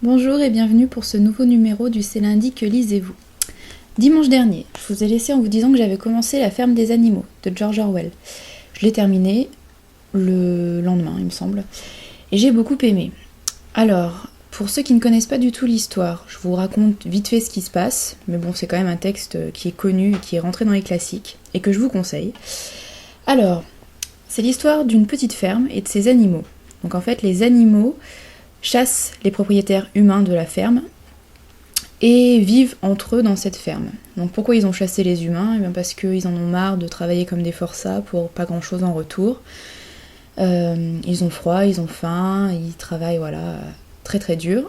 Bonjour et bienvenue pour ce nouveau numéro du C'est lundi que lisez-vous. Dimanche dernier, je vous ai laissé en vous disant que j'avais commencé La ferme des animaux de George Orwell. Je l'ai terminé le lendemain, il me semble, et j'ai beaucoup aimé. Alors, pour ceux qui ne connaissent pas du tout l'histoire, je vous raconte vite fait ce qui se passe, mais bon, c'est quand même un texte qui est connu et qui est rentré dans les classiques, et que je vous conseille. Alors, c'est l'histoire d'une petite ferme et de ses animaux. Donc en fait, les animaux chassent les propriétaires humains de la ferme et vivent entre eux dans cette ferme. Donc pourquoi ils ont chassé les humains ? Eh bien parce qu'ils en ont marre de travailler comme des forçats pour pas grand chose en retour. Ils ont froid, ils ont faim, ils travaillent très très dur.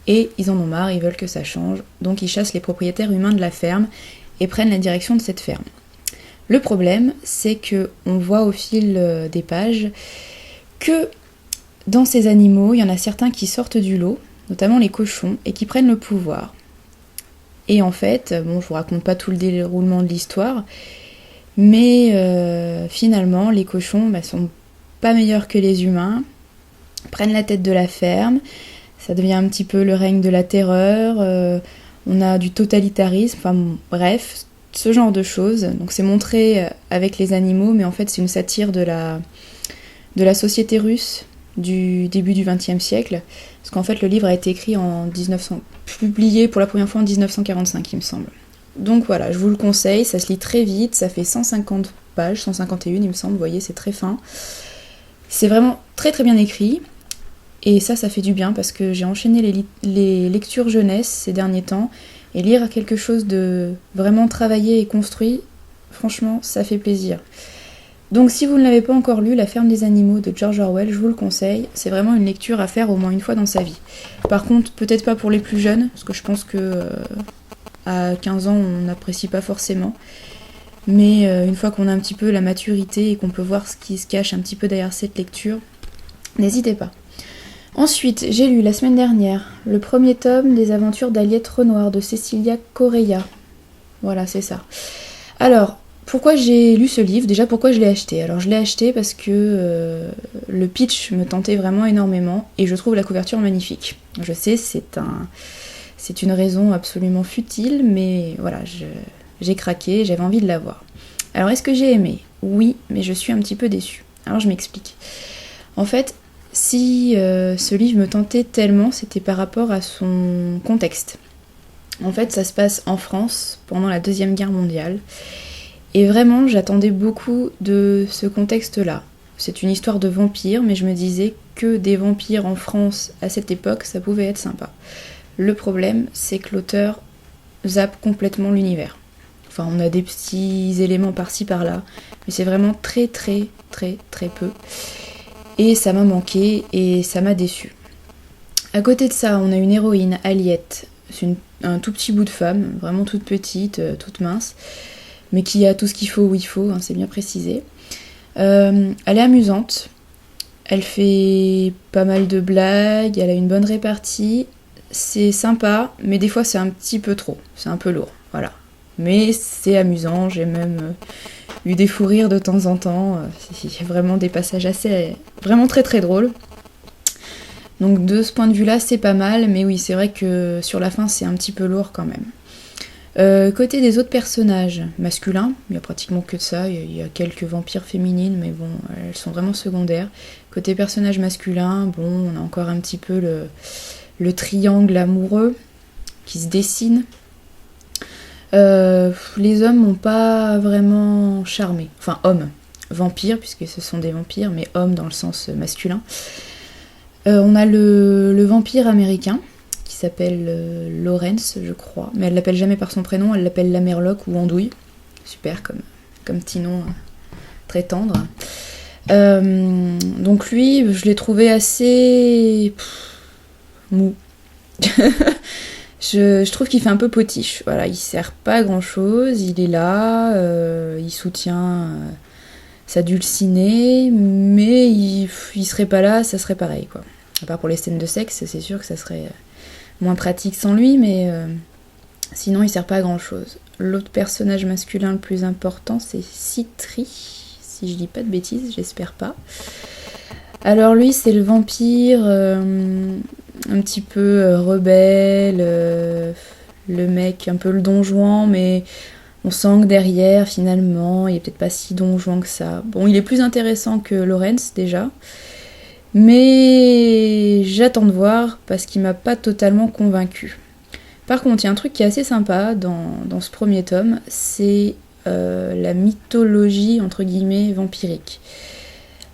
Et ils en ont marre, ils veulent que ça change. Donc ils chassent les propriétaires humains de la ferme et prennent la direction de cette ferme. Le problème, c'est que on voit au fil des pages que dans ces animaux, il y en a certains qui sortent du lot, notamment les cochons, et qui prennent le pouvoir. Et en fait, bon, je vous raconte pas tout le déroulement de l'histoire, mais finalement, les cochons sont pas meilleurs que les humains, prennent la tête de la ferme, ça devient un petit peu le règne de la terreur, on a du totalitarisme, enfin bon, bref, ce genre de choses. Donc c'est montré avec les animaux, mais en fait c'est une satire de la société russe du début du XXe siècle, parce qu'en fait le livre a été écrit en 1900, publié pour la première fois en 1945 il me semble. Donc voilà, je vous le conseille, ça se lit très vite, ça fait 150 pages, 151 il me semble, vous voyez c'est très fin. C'est vraiment très très bien écrit, et ça fait du bien parce que j'ai enchaîné les lectures jeunesse ces derniers temps, et lire quelque chose de vraiment travaillé et construit, franchement ça fait plaisir. Donc si vous ne l'avez pas encore lu, La ferme des animaux de George Orwell, je vous le conseille. C'est vraiment une lecture à faire au moins une fois dans sa vie. Par contre, peut-être pas pour les plus jeunes, parce que je pense que à 15 ans, on n'apprécie pas forcément. Mais une fois qu'on a un petit peu la maturité et qu'on peut voir ce qui se cache un petit peu derrière cette lecture, n'hésitez pas. Ensuite, j'ai lu la semaine dernière le premier tome des aventures d'Aliette Renoir de Cecilia Correia. Voilà, c'est ça. Alors, pourquoi j'ai lu ce livre ? Déjà, pourquoi je l'ai acheté ? Alors, je l'ai acheté parce que le pitch me tentait vraiment énormément et je trouve la couverture magnifique. Je sais, c'est une raison absolument futile, mais voilà, j'ai craqué, j'avais envie de la voir. Alors, est-ce que j'ai aimé ? Oui, mais je suis un petit peu déçue. Alors, je m'explique. En fait, si ce livre me tentait tellement, c'était par rapport à son contexte. En fait, ça se passe en France pendant la Deuxième Guerre mondiale. Et vraiment, j'attendais beaucoup de ce contexte-là. C'est une histoire de vampires, mais je me disais que des vampires en France à cette époque, ça pouvait être sympa. Le problème, c'est que l'auteur zappe complètement l'univers. Enfin, on a des petits éléments par-ci par-là, mais c'est vraiment très très très très peu. Et ça m'a manqué et ça m'a déçue. À côté de ça, on a une héroïne, Aliette. C'est un tout petit bout de femme, vraiment toute petite, toute mince, mais qui a tout ce qu'il faut où il faut, hein, c'est bien précisé. Elle est amusante, elle fait pas mal de blagues, elle a une bonne répartie, c'est sympa, mais des fois c'est un petit peu trop, c'est un peu lourd, voilà. Mais c'est amusant, j'ai même eu des fous rires de temps en temps, il y a vraiment des passages vraiment très très drôles. Donc de ce point de vue-là, c'est pas mal, mais oui, c'est vrai que sur la fin, c'est un petit peu lourd quand même. Côté des autres personnages masculins, il n'y a pratiquement que ça, il y a quelques vampires féminines, mais bon, elles sont vraiment secondaires. Côté personnages masculins, bon, on a encore un petit peu le triangle amoureux qui se dessine. Les hommes m'ont pas vraiment charmé. Enfin, hommes, vampires, puisque ce sont des vampires, mais hommes dans le sens masculin. On a le vampire américain, qui s'appelle Lawrence, je crois. Mais elle l'appelle jamais par son prénom, elle l'appelle Lamerloc ou Andouille. Super, comme petit nom très tendre. Donc lui, je l'ai trouvé assez mou. Je trouve qu'il fait un peu potiche. Voilà, il sert pas à grand chose, il est là, il soutient sa dulcinée, mais il serait pas là, ça serait pareil, quoi. À part pour les scènes de sexe, c'est sûr que ça serait moins pratique sans lui, mais sinon il sert pas à grand chose. L'autre personnage masculin le plus important, c'est Citri, si je dis pas de bêtises, j'espère pas. Alors lui, c'est le vampire un petit peu rebelle, le mec un peu le don Juan, mais on sent que derrière, finalement, il est peut-être pas si don Juan que ça. Bon, il est plus intéressant que Lawrence déjà, mais j'attends de voir parce qu'il m'a pas totalement convaincue. Par contre, il y a un truc qui est assez sympa dans ce premier tome, c'est la mythologie entre guillemets vampirique.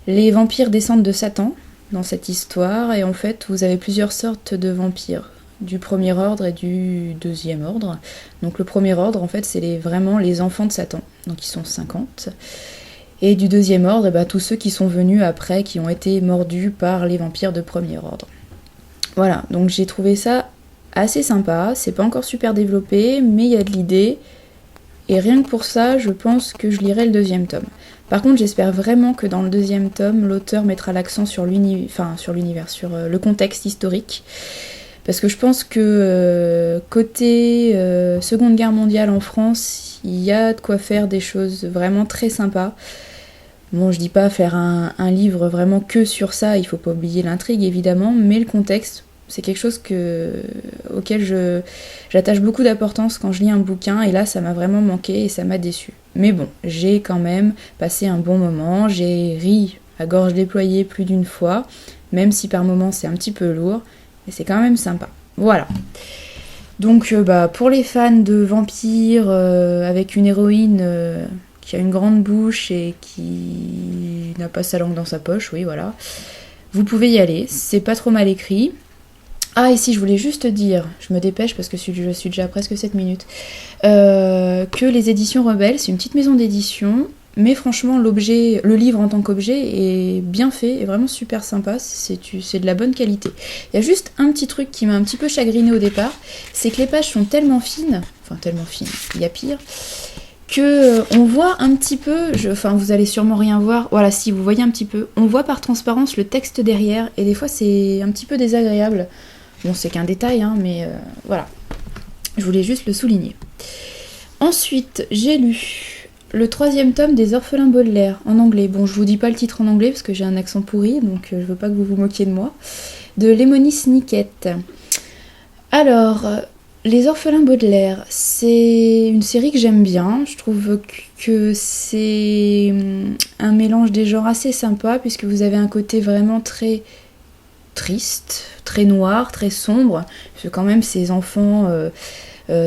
Les vampires descendent de Satan dans cette histoire, et en fait, vous avez plusieurs sortes de vampires, du premier ordre et du deuxième ordre. Donc le premier ordre, en fait, c'est vraiment les enfants de Satan, donc ils sont 50. Et du deuxième ordre, tous ceux qui sont venus après, qui ont été mordus par les vampires de premier ordre. Voilà, donc j'ai trouvé ça assez sympa, c'est pas encore super développé, mais il y a de l'idée, et rien que pour ça, je pense que je lirai le deuxième tome. Par contre, j'espère vraiment que dans le deuxième tome, l'auteur mettra l'accent sur l'univers, sur le contexte historique, parce que je pense que côté Seconde Guerre mondiale en France, il y a de quoi faire des choses vraiment très sympas. Bon, je dis pas faire un livre vraiment que sur ça, il faut pas oublier l'intrigue évidemment, mais le contexte, c'est quelque chose auquel j'attache beaucoup d'importance quand je lis un bouquin, et là ça m'a vraiment manqué et ça m'a déçue. Mais bon, j'ai quand même passé un bon moment, j'ai ri à gorge déployée plus d'une fois, même si par moments c'est un petit peu lourd, mais c'est quand même sympa. Voilà. Donc pour les fans de vampires avec une héroïne qui a une grande bouche et qui n'a pas sa langue dans sa poche, oui voilà, vous pouvez y aller, c'est pas trop mal écrit. Ah, et si je voulais juste dire, je me dépêche parce que je suis déjà à presque 7 minutes, que les éditions Rebelles, c'est une petite maison d'édition, mais franchement, le livre en tant qu'objet est bien fait, est vraiment super sympa, c'est de la bonne qualité. Il y a juste un petit truc qui m'a un petit peu chagriné au départ, c'est que les pages sont tellement fines, il y a pire, que on voit un petit peu, vous allez sûrement rien voir, voilà, si vous voyez un petit peu, on voit par transparence le texte derrière, et des fois c'est un petit peu désagréable. Bon, c'est qu'un détail, hein, mais voilà. Je voulais juste le souligner. Ensuite, j'ai lu le 3e tome des Orphelins Baudelaire en anglais. Bon, je vous dis pas le titre en anglais parce que j'ai un accent pourri, donc je veux pas que vous vous moquiez de moi. De Lemony Snicket. Alors, les Orphelins Baudelaire, c'est une série que j'aime bien. Je trouve que c'est un mélange des genres assez sympa, puisque vous avez un côté vraiment très triste, très noir, très sombre, parce que quand même ces enfants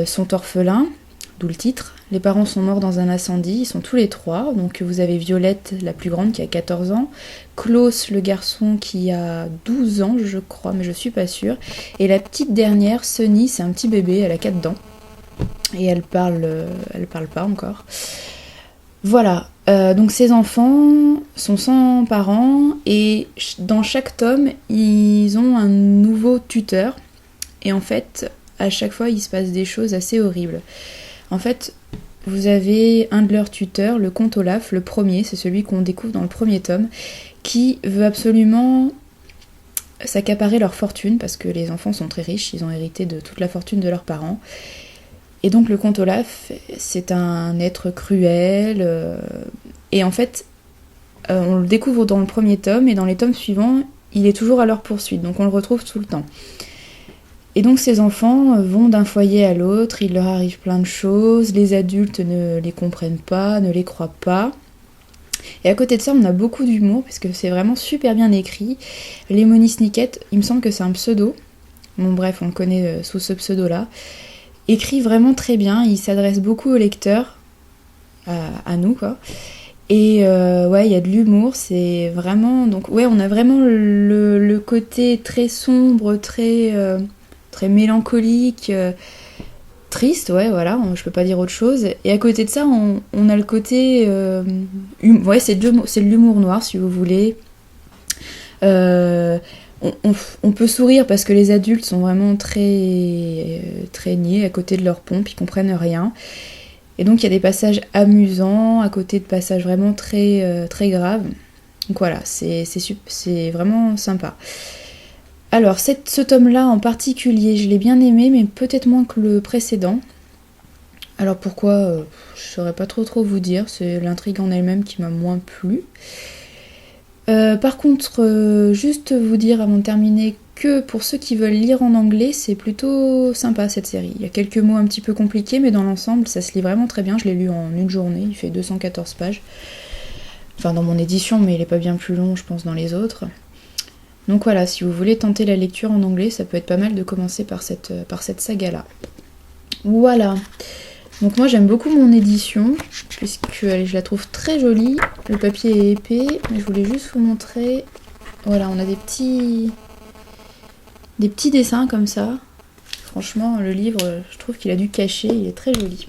sont orphelins, d'où le titre. Les parents sont morts dans un incendie, ils sont tous les 3, donc vous avez Violette, la plus grande, qui a 14 ans, Klaus, le garçon, qui a 12 ans, je crois, mais je suis pas sûre, et la petite dernière, Sunny, c'est un petit bébé, elle a 4 dents, et elle parle pas encore. Voilà, donc ces enfants sont sans parents, et dans chaque tome, ils ont un nouveau tuteur, et en fait, à chaque fois, il se passe des choses assez horribles. En fait, vous avez un de leurs tuteurs, le comte Olaf, le premier, c'est celui qu'on découvre dans le premier tome, qui veut absolument s'accaparer leur fortune, parce que les enfants sont très riches, ils ont hérité de toute la fortune de leurs parents. Et donc le comte Olaf, c'est un être cruel, et en fait, on le découvre dans le premier tome, et dans les tomes suivants, il est toujours à leur poursuite, donc on le retrouve tout le temps. Et donc ces enfants vont d'un foyer à l'autre, il leur arrive plein de choses, les adultes ne les comprennent pas, ne les croient pas. Et à côté de ça, on a beaucoup d'humour, parce que c'est vraiment super bien écrit. Lemony Snicket, il me semble que c'est un pseudo, bon bref, on le connaît sous ce pseudo-là, écrit vraiment très bien, il s'adresse beaucoup aux lecteurs, à nous quoi. Et ouais, il y a de l'humour, c'est vraiment... Donc ouais, on a vraiment le côté très sombre, très mélancolique, triste, ouais, voilà, je peux pas dire autre chose. Et à côté de ça, on a le côté... ouais, c'est de l'humour noir, si vous voulez. On peut sourire parce que les adultes sont vraiment très niais à côté de leur pompe, ils comprennent rien. Et donc il y a des passages amusants à côté de passages vraiment très graves. Donc voilà, c'est vraiment sympa. Alors ce tome-là en particulier, je l'ai bien aimé, mais peut-être moins que le précédent. Alors pourquoi, je saurais pas trop vous dire, c'est l'intrigue en elle-même qui m'a moins plu. Par contre, juste vous dire avant de terminer que pour ceux qui veulent lire en anglais, c'est plutôt sympa cette série. Il y a quelques mots un petit peu compliqués, mais dans l'ensemble, ça se lit vraiment très bien. Je l'ai lu en une journée, il fait 214 pages. Enfin, dans mon édition, mais il est pas bien plus long, je pense, dans les autres. Donc voilà, si vous voulez tenter la lecture en anglais, ça peut être pas mal de commencer par cette saga-là. Voilà. Donc moi j'aime beaucoup mon édition, puisque je la trouve très jolie. Le papier est épais, mais je voulais juste vous montrer. Voilà, on a des petits dessins comme ça. Franchement, le livre, je trouve qu'il a du cachet, il est très joli.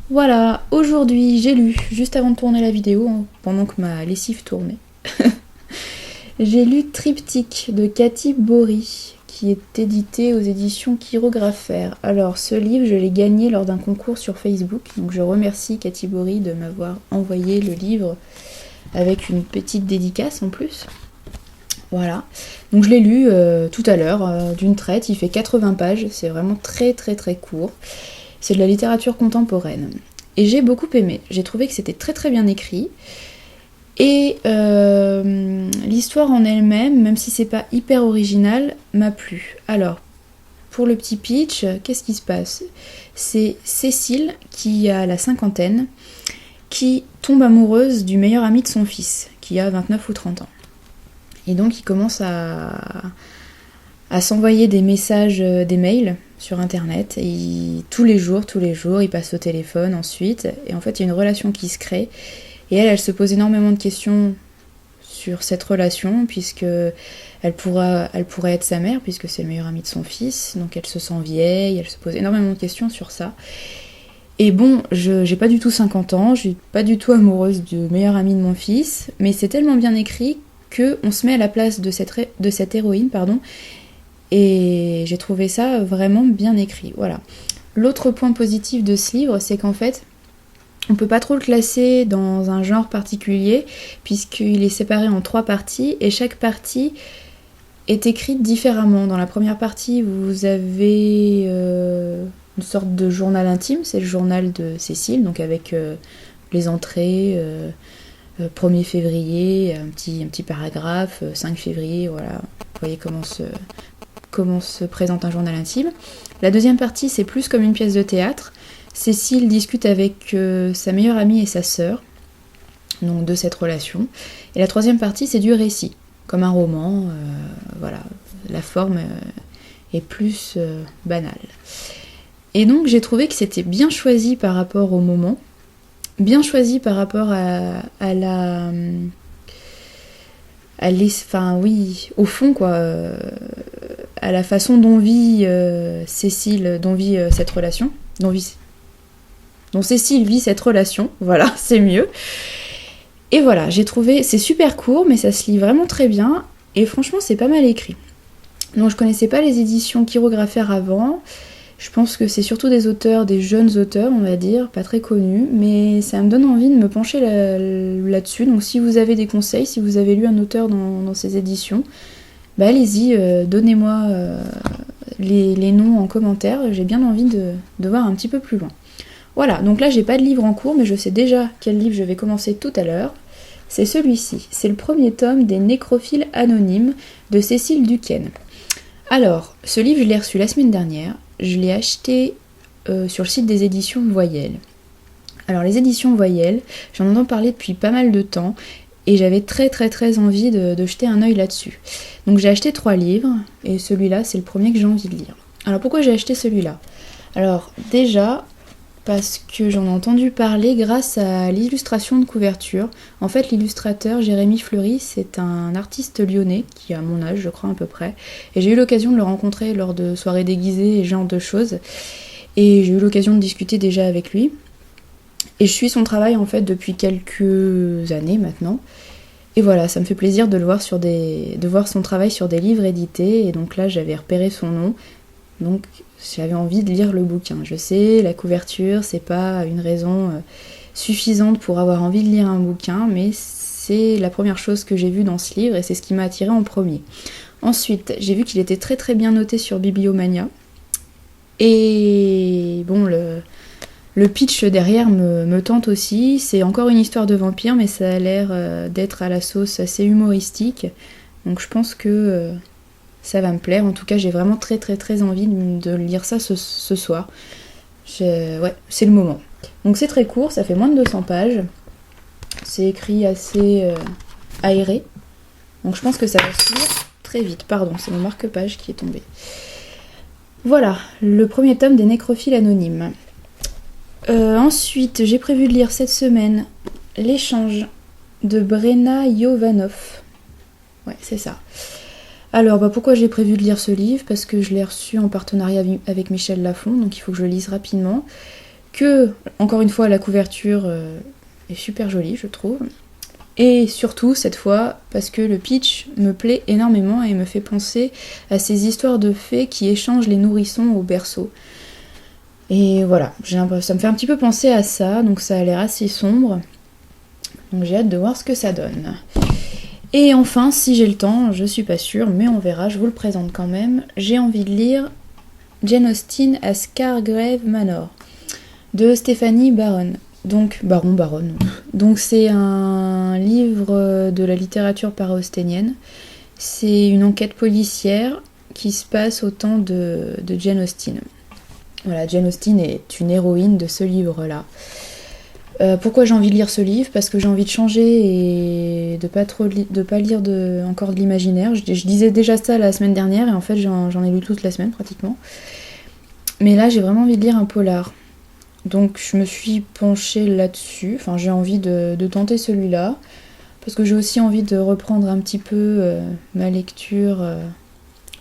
Voilà, aujourd'hui j'ai lu, juste avant de tourner la vidéo, pendant que ma lessive tournait, j'ai lu Triptyque de Cathy Bory, qui est édité aux éditions Chirographaire. Alors ce livre, je l'ai gagné lors d'un concours sur Facebook, donc je remercie Cathy Bory de m'avoir envoyé le livre avec une petite dédicace en plus. Voilà, donc je l'ai lu tout à l'heure d'une traite, il fait 80 pages, c'est vraiment très très très court. C'est de la littérature contemporaine. Et j'ai beaucoup aimé, j'ai trouvé que c'était très très bien écrit. Et l'histoire en elle-même, même si c'est pas hyper original, m'a plu. Alors, pour le petit pitch, qu'est-ce qui se passe? C'est Cécile, qui a la cinquantaine, qui tombe amoureuse du meilleur ami de son fils, qui a 29 ou 30 ans. Et donc, il commence à s'envoyer des messages, des mails sur Internet. Et tous les jours, il passe au téléphone ensuite. Et en fait, il y a une relation qui se crée. Et elle se pose énormément de questions sur cette relation, puisque elle pourrait être sa mère, puisque c'est le meilleur ami de son fils, donc elle se sent vieille, elle se pose énormément de questions sur ça. Et bon, j'ai pas du tout 50 ans, je suis pas du tout amoureuse du meilleur ami de mon fils, mais c'est tellement bien écrit qu'on se met à la place de cette héroïne, et j'ai trouvé ça vraiment bien écrit, voilà. L'autre point positif de ce livre, c'est qu'en fait, on peut pas trop le classer dans un genre particulier, puisqu'il est séparé en 3 parties, et chaque partie est écrite différemment. Dans la première partie, vous avez une sorte de journal intime, c'est le journal de Cécile, donc avec les entrées, 1er février, un petit paragraphe, 5 février, voilà. Vous voyez comment se présente un journal intime. La deuxième partie, c'est plus comme une pièce de théâtre. Cécile discute avec sa meilleure amie et sa sœur, donc de cette relation. Et la troisième partie, c'est du récit, comme un roman, voilà. La forme est plus banale. Et donc j'ai trouvé que c'était bien choisi par rapport au moment, bien choisi par rapport au fond, quoi, à la façon dont vit Cécile, dont vit cette relation, dont Cécile vit cette relation, voilà, c'est mieux. Et voilà, j'ai trouvé, c'est super court, mais ça se lit vraiment très bien, et franchement, c'est pas mal écrit. Donc je connaissais pas les éditions Chirographaire avant, je pense que c'est surtout des jeunes auteurs, on va dire, pas très connus, mais ça me donne envie de me pencher là-dessus, donc si vous avez des conseils, si vous avez lu un auteur dans ces éditions, bah allez-y, donnez-moi les noms en commentaire, j'ai bien envie de voir un petit peu plus loin. Voilà, donc là j'ai pas de livre en cours, mais je sais déjà quel livre je vais commencer tout à l'heure. C'est celui-ci, c'est le premier tome des Nécrophiles anonymes de Cécile Duquesne. Alors, ce livre je l'ai reçu la semaine dernière, je l'ai acheté sur le site des éditions Voyelles. Alors les éditions Voyelles, j'en entends parler depuis pas mal de temps, et j'avais très très très envie de jeter un œil là-dessus. Donc j'ai acheté 3 livres, et celui-là c'est le premier que j'ai envie de lire. Alors pourquoi j'ai acheté celui-là? Alors déjà, parce que j'en ai entendu parler grâce à l'illustration de couverture. En fait, l'illustrateur Jérémy Fleury, c'est un artiste lyonnais qui a mon âge, je crois, à peu près. Et j'ai eu l'occasion de le rencontrer lors de soirées déguisées et ce genre de choses. Et j'ai eu l'occasion de discuter déjà avec lui. Et je suis son travail, en fait, depuis quelques années maintenant. Et voilà, ça me fait plaisir de le voir de voir son travail sur des livres édités. Et donc là, j'avais repéré son nom. Donc j'avais envie de lire le bouquin. Je sais, la couverture, c'est pas une raison suffisante pour avoir envie de lire un bouquin, mais c'est la première chose que j'ai vue dans ce livre et c'est ce qui m'a attirée en premier. Ensuite, j'ai vu qu'il était très très bien noté sur Bibliomania. Et bon, le pitch derrière me tente aussi. C'est encore une histoire de vampire, mais ça a l'air d'être à la sauce assez humoristique. Donc je pense que ça va me plaire. En tout cas, j'ai vraiment très très très envie de lire ça ce soir. Ouais, c'est le moment. Donc c'est très court, ça fait moins de 200 pages. C'est écrit assez aéré. Donc je pense que ça va se lire très vite. Pardon, c'est mon marque-page qui est tombé. Voilà, le premier tome des Nécrophiles Anonymes. Ensuite, j'ai prévu de lire cette semaine L'échange de Brenna Jovanov. Ouais, c'est ça. Alors, pourquoi j'ai prévu de lire ce livre? Parce que je l'ai reçu en partenariat avec Michel Lafon, donc il faut que je le lise rapidement. Que, encore une fois, la couverture est super jolie, je trouve. Et surtout, cette fois, parce que le pitch me plaît énormément et me fait penser à ces histoires de fées qui échangent les nourrissons au berceau. Et voilà, ça me fait un petit peu penser à ça, donc ça a l'air assez sombre. Donc j'ai hâte de voir ce que ça donne. Et enfin, si j'ai le temps, je suis pas sûre, mais on verra, je vous le présente quand même. J'ai envie de lire Jane Austen à Scargrave Manor de Stéphanie Baron. Donc, Baron. Donc c'est un livre de la littérature para-austenienne. C'est une enquête policière qui se passe au temps de Jane Austen. Voilà, Jane Austen est une héroïne de ce livre-là. Pourquoi j'ai envie de lire ce livre? Parce que j'ai envie de changer et de pas lire encore de l'imaginaire. Je disais déjà ça la semaine dernière et en fait j'en ai lu toute la semaine pratiquement. Mais là j'ai vraiment envie de lire un polar. Donc je me suis penchée là-dessus. Enfin j'ai envie de tenter celui-là. Parce que j'ai aussi envie de reprendre un petit peu ma lecture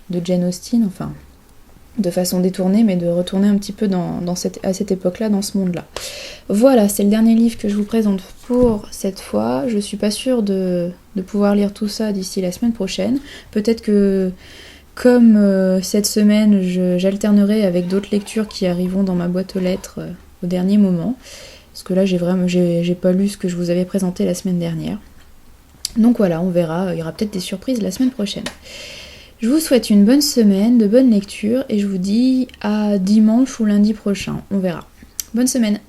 de Jane Austen. Enfin de façon détournée, mais de retourner un petit peu à cette époque-là, dans ce monde-là. Voilà, c'est le dernier livre que je vous présente pour cette fois. Je suis pas sûre de pouvoir lire tout ça d'ici la semaine prochaine. Peut-être que, comme cette semaine, j'alternerai avec d'autres lectures qui arriveront dans ma boîte aux lettres au dernier moment. Parce que là, j'ai pas lu ce que je vous avais présenté la semaine dernière. Donc voilà, on verra. Il y aura peut-être des surprises la semaine prochaine. Je vous souhaite une bonne semaine, de bonnes lectures et je vous dis à dimanche ou lundi prochain. On verra. Bonne semaine!